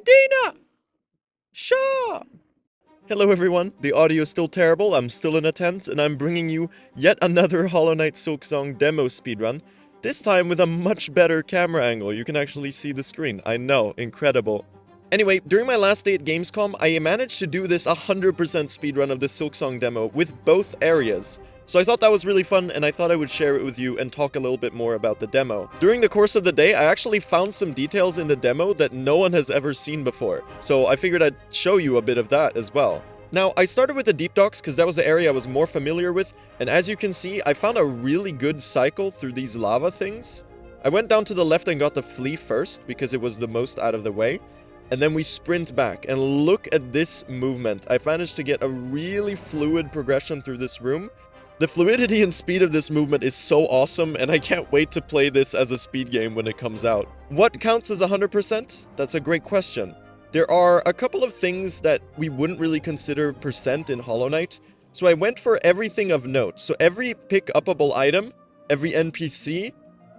Adina! Shaw! Hello everyone, the audio is still terrible, I'm still in a tent, and I'm bringing you yet another Hollow Knight Silksong Demo speedrun. This time with a much better camera angle, you can actually see the screen. I know, incredible. Anyway, during my last day at Gamescom, I managed to do this 100% speedrun of the Silksong Demo with both areas. So I thought that was really fun, and I thought I would share it with you and talk a little bit more about the demo. During the course of the day, I actually found some details in the demo that no one has ever seen before. So I figured I'd show you a bit of that as well. Now, I started with the deep docks because that was the area I was more familiar with, and as you can see, I found a really good cycle through these lava things. I went down to the left and got the flea first because it was the most out of the way. And then we sprint back, and look at this movement. I managed to get a really fluid progression through this room. The fluidity and speed of this movement is so awesome, and I can't wait to play this as a speed game when it comes out. What counts as 100%? That's a great question. There are a couple of things that we wouldn't really consider percent in Hollow Knight, so I went for everything of note. So every pick-upable item, every NPC,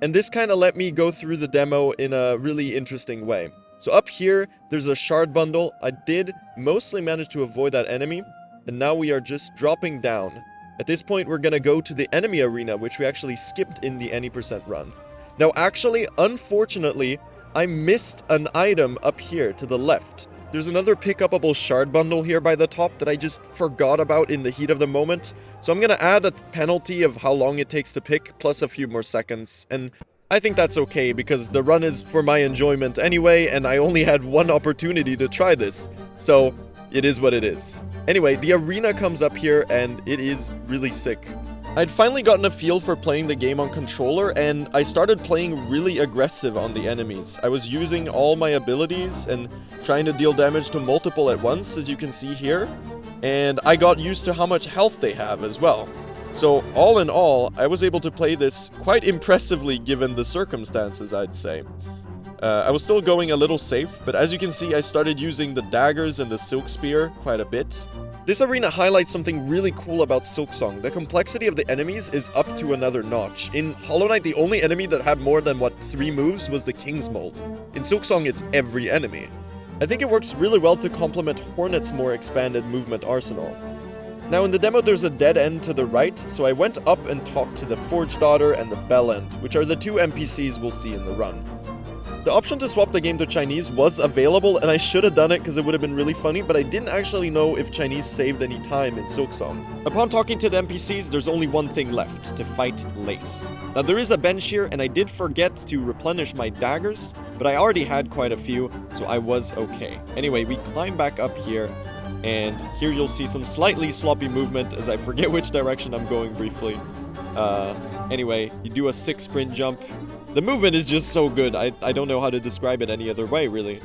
and this kind of let me go through the demo in a really interesting way. So up here, there's a shard bundle. I did mostly manage to avoid that enemy, and now we are just dropping down. At this point, we're gonna go to the enemy arena, which we actually skipped in the any percent run. Now, actually, unfortunately, I missed an item up here to the left. There's another pick-upable shard bundle here by the top that I just forgot about in the heat of the moment. So I'm gonna add a penalty of how long it takes to pick, plus a few more seconds, and I think that's okay because the run is for my enjoyment anyway, and I only had one opportunity to try this. So, it is what it is. Anyway, the arena comes up here, and it is really sick. I'd finally gotten a feel for playing the game on controller, and I started playing really aggressive on the enemies. I was using all my abilities and trying to deal damage to multiple at once, as you can see here. And I got used to how much health they have as well. So, all in all, I was able to play this quite impressively given the circumstances, I'd say. I was still going a little safe, but as you can see, I started using the daggers and the silk spear quite a bit. This arena highlights something really cool about Silksong. The complexity of the enemies is up to another notch. In Hollow Knight, the only enemy that had more than, 3 moves was the King's Mold. In Silksong, it's every enemy. I think it works really well to complement Hornet's more expanded movement arsenal. Now in the demo there's a dead end to the right, so I went up and talked to the Forge Daughter and the Bell End, which are the 2 NPCs we'll see in the run. The option to swap the game to Chinese was available, and I should have done it because it would have been really funny, but I didn't actually know if Chinese saved any time in Silksong. Upon talking to the NPCs, there's only one thing left, to fight Lace. Now there is a bench here, and I did forget to replenish my daggers, but I already had quite a few, so I was okay. Anyway, we climb back up here, and here you'll see some slightly sloppy movement as I forget which direction I'm going briefly. Anyway, you do a 6 sprint jump. The movement is just so good, I don't know how to describe it any other way, really.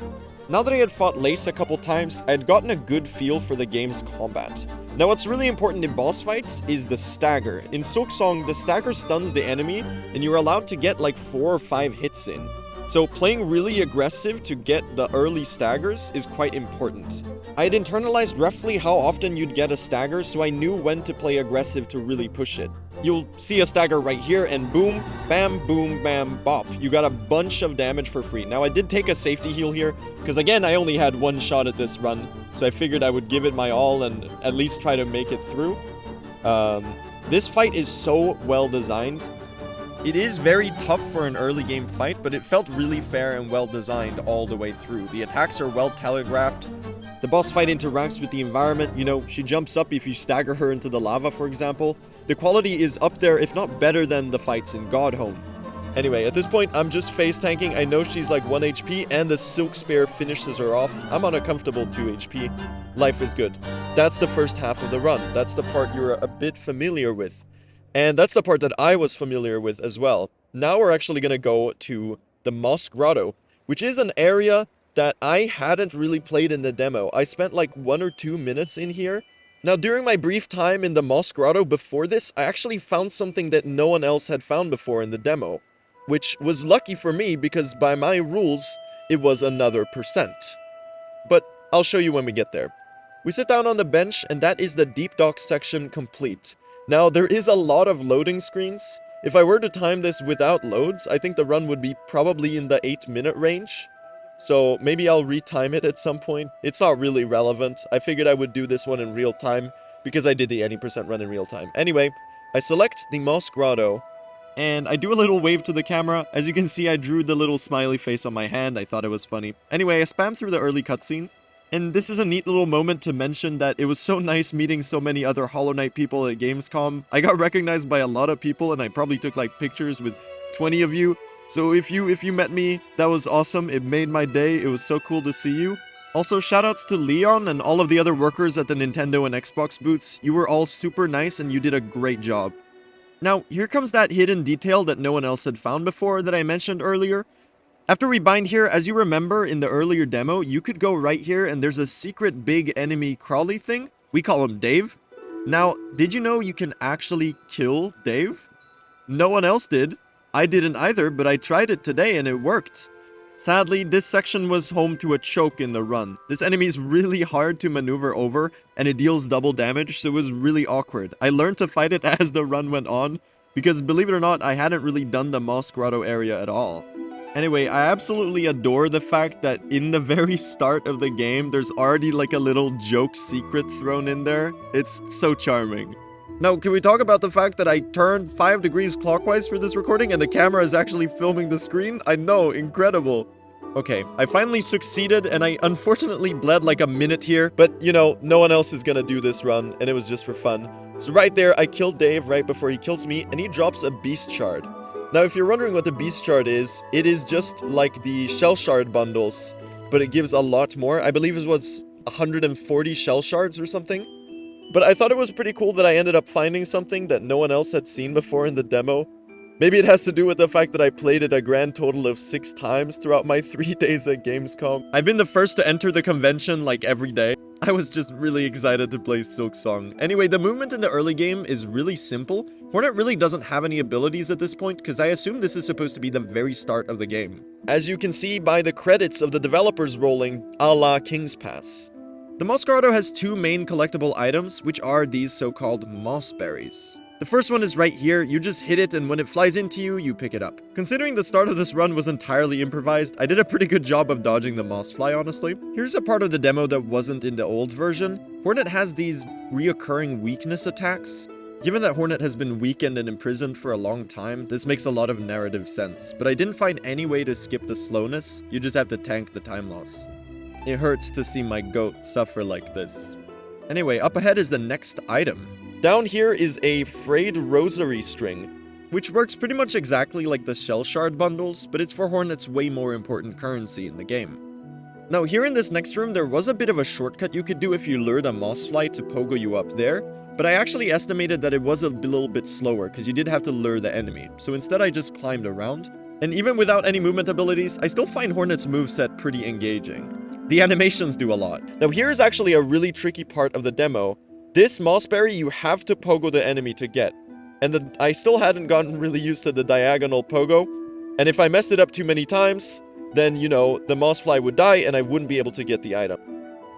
Now that I had fought Lace a couple times, I had gotten a good feel for the game's combat. Now what's really important in boss fights is the stagger. In Silksong, the stagger stuns the enemy, and you're allowed to get like 4 or 5 hits in. So playing really aggressive to get the early staggers is quite important. I had internalized roughly how often you'd get a stagger, so I knew when to play aggressive to really push it. You'll see a stagger right here, and boom, bam, bop. You got a bunch of damage for free. Now, I did take a safety heal here, because again, I only had one shot at this run, so I figured I would give it my all and at least try to make it through. This fight is so well designed. It is very tough for an early game fight, but it felt really fair and well designed all the way through. The attacks are well telegraphed. The boss fight interacts with the environment. You know, she jumps up if you stagger her into the lava, for example. The quality is up there, if not better than the fights in Godhome. Anyway, at this point, I'm just face tanking. I know she's like 1 HP, and the Silk Spear finishes her off. I'm on a comfortable 2 HP. Life is good. That's the first half of the run. That's the part you're a bit familiar with. And that's the part that I was familiar with as well. Now we're actually going to go to the Moss Grotto, which is an area that I hadn't really played in the demo. I spent like 1 or 2 minutes in here. Now during my brief time in the Moss Grotto before this, I actually found something that no one else had found before in the demo, which was lucky for me because by my rules, it was another percent. But I'll show you when we get there. We sit down on the bench, and that is the Deep Dock section complete. Now, there is a lot of loading screens. If I were to time this without loads, I think the run would be probably in the 8-minute range. so maybe I'll retime it at some point. It's not really relevant. I figured I would do this one in real time because I did the any % run in real time. Anyway, I select the Moss Grotto, and I do a little wave to the camera. As you can see, I drew the little smiley face on my hand. I thought it was funny. Anyway, I spammed through the early cutscene, and this is a neat little moment to mention that it was so nice meeting so many other Hollow Knight people at Gamescom. I got recognized by a lot of people, and I probably took like pictures with 20 of you. So if you met me, that was awesome. It made my day. It was so cool to see you. Also, shoutouts to Leon and all of the other workers at the Nintendo and Xbox booths. You were all super nice and you did a great job. Now, here comes that hidden detail that no one else had found before that I mentioned earlier. After we bind here, as you remember in the earlier demo, you could go right here and there's a secret big enemy crawly thing. We call him Dave. Now, did you know you can actually kill Dave? No one else did. I didn't either, but I tried it today and it worked. Sadly, this section was home to a choke in the run. This enemy is really hard to maneuver over, and it deals double damage, so it was really awkward. I learned to fight it as the run went on, because believe it or not, I hadn't really done the Moss Grotto area at all. Anyway, I absolutely adore the fact that in the very start of the game, there's already like a little joke secret thrown in there. It's so charming. Now, can we talk about the fact that I turned 5 degrees clockwise for this recording and the camera is actually filming the screen? I know, incredible. Okay, I finally succeeded and I unfortunately bled like a minute here, but you know, no one else is gonna do this run and it was just for fun. So right there, I killed Dave right before he kills me and he drops a beast shard. Now, if you're wondering what the beast shard is, it is just like the shell shard bundles, but it gives a lot more. I believe it was 140 shell shards or something. But I thought it was pretty cool that I ended up finding something that no one else had seen before in the demo. Maybe it has to do with the fact that I played it a grand total of 6 times throughout my 3 days at Gamescom. I've been the first to enter the convention like every day. I was just really excited to play Silksong. Anyway, the movement in the early game is really simple. Hornet really doesn't have any abilities at this point because I assume this is supposed to be the very start of the game. As you can see by the credits of the developers rolling, a la King's Pass. The Moss Grotto has 2 main collectible items, which are these so-called moss berries. The first one is right here. You just hit it and when it flies into you, you pick it up. Considering the start of this run was entirely improvised, I did a pretty good job of dodging the moss fly, honestly. Here's a part of the demo that wasn't in the old version. Hornet has these reoccurring weakness attacks. Given that Hornet has been weakened and imprisoned for a long time, this makes a lot of narrative sense, but I didn't find any way to skip the slowness. You just have to tank the time loss. It hurts to see my goat suffer like this. Anyway, up ahead is the next item. Down here is a frayed rosary string, which works pretty much exactly like the shell shard bundles, but it's for Hornet's way more important currency in the game. Now here in this next room, there was a bit of a shortcut you could do if you lured a moss fly to pogo you up there, but I actually estimated that it was a little bit slower because you did have to lure the enemy. So instead I just climbed around, and even without any movement abilities, I still find Hornet's moveset pretty engaging. The animations do a lot. Now here's actually a really tricky part of the demo. This mossberry you have to pogo the enemy to get. And I still hadn't gotten really used to the diagonal pogo. And if I messed it up too many times, then, you know, the mossfly would die and I wouldn't be able to get the item.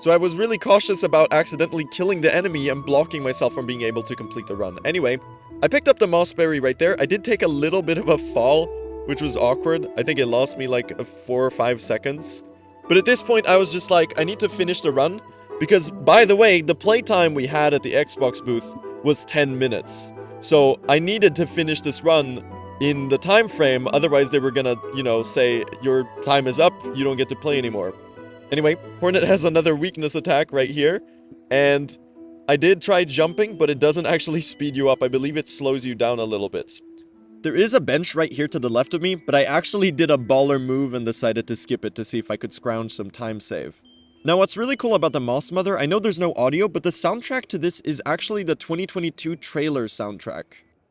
So I was really cautious about accidentally killing the enemy and blocking myself from being able to complete the run. Anyway, I picked up the mossberry right there. I did take a little bit of a fall, which was awkward. I think it lost me like 4 or 5 seconds. But at this point, I was just like, I need to finish the run. Because, by the way, the playtime we had at the Xbox booth was 10 minutes. So I needed to finish this run in the time frame, otherwise they were gonna, you know, say, your time is up, you don't get to play anymore. Anyway, Hornet has another weakness attack right here, and I did try jumping, but it doesn't actually speed you up. I believe it slows you down a little bit. There is a bench right here to the left of me, but I actually did a baller move and decided to skip it to see if I could scrounge some time save. Now, what's really cool about the Moss Mother, I know there's no audio, but the soundtrack to this is actually the 2022 trailer soundtrack.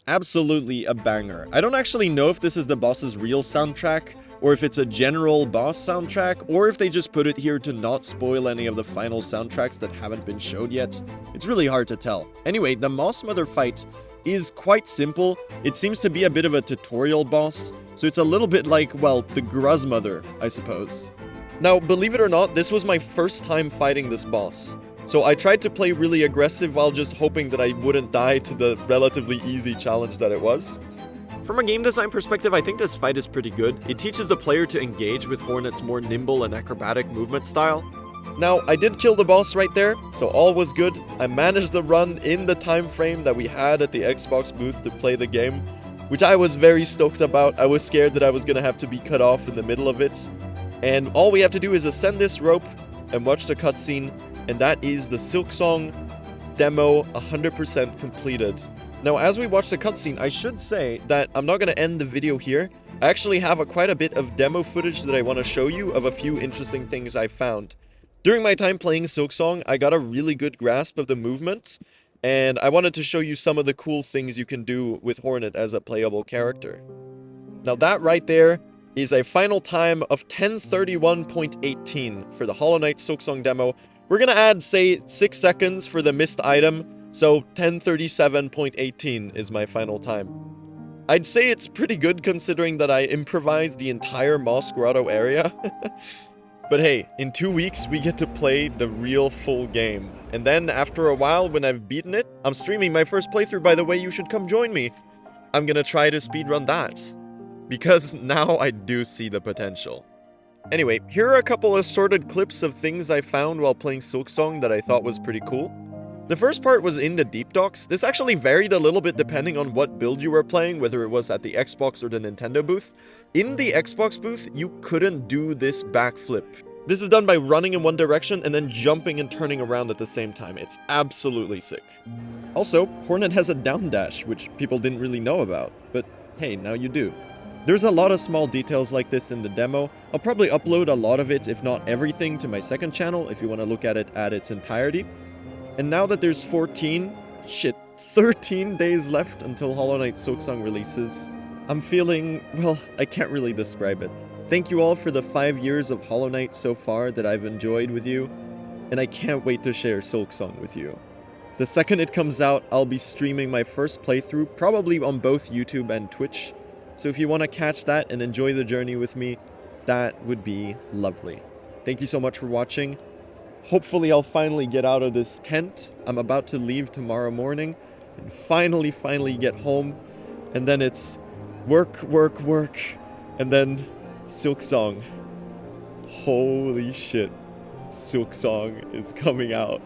Absolutely a banger. I don't actually know if this is the boss's real soundtrack, or if it's a general boss soundtrack, or if they just put it here to not spoil any of the final soundtracks that haven't been showed yet. It's really hard to tell. Anyway, the Moss Mother fight is quite simple. It seems to be a bit of a tutorial boss, so it's a little bit like, well, the Gruz Mother, I suppose. Now, believe it or not, this was my first time fighting this boss. So I tried to play really aggressive while just hoping that I wouldn't die to the relatively easy challenge that it was. From a game design perspective, I think this fight is pretty good. It teaches the player to engage with Hornet's more nimble and acrobatic movement style. Now, I did kill the boss right there, so all was good. I managed the run in the time frame that we had at the Xbox booth to play the game, which I was very stoked about. I was scared that I was gonna have to be cut off in the middle of it. And all we have to do is ascend this rope and watch the cutscene, and that is the Silksong Demo 100% completed. Now, as we watch the cutscene, I should say that I'm not gonna end the video here. I actually have quite a bit of demo footage that I want to show you of a few interesting things I found. During my time playing Silksong, I got a really good grasp of the movement, and I wanted to show you some of the cool things you can do with Hornet as a playable character. Now that right there is a final time of 10:31.18 for the Hollow Knight Silksong demo. We're gonna add, say, 6 seconds for the missed item, so 10:37.18 is my final time. I'd say it's pretty good considering that I improvised the entire Moss Grotto area. But hey, in 2 weeks, we get to play the real full game. And then, after a while, when I've beaten it, I'm streaming my first playthrough, by the way, you should come join me. I'm gonna try to speedrun that. Because now I do see the potential. Anyway, here are a couple assorted clips of things I found while playing Silksong that I thought was pretty cool. The first part was in the deep docks. This actually varied a little bit depending on what build you were playing, whether it was at the Xbox or the Nintendo booth. In the Xbox booth, you couldn't do this backflip. This is done by running in one direction and then jumping and turning around at the same time. It's absolutely sick. Also, Hornet has a down dash, which people didn't really know about, but hey, now you do. There's a lot of small details like this in the demo. I'll probably upload a lot of it, if not everything, to my second channel if you want to look at it at its entirety. And now that there's 13 days left until Hollow Knight Silksong releases, I'm feeling, well, I can't really describe it. Thank you all for the 5 years of Hollow Knight so far that I've enjoyed with you, and I can't wait to share Silksong with you. The second it comes out, I'll be streaming my first playthrough, probably on both YouTube and Twitch, so if you want to catch that and enjoy the journey with me, that would be lovely. Thank you so much for watching. Hopefully I'll finally get out of this tent. I'm about to leave tomorrow morning and finally get home. And then it's work, and then Silksong. Holy shit. Silksong is coming out.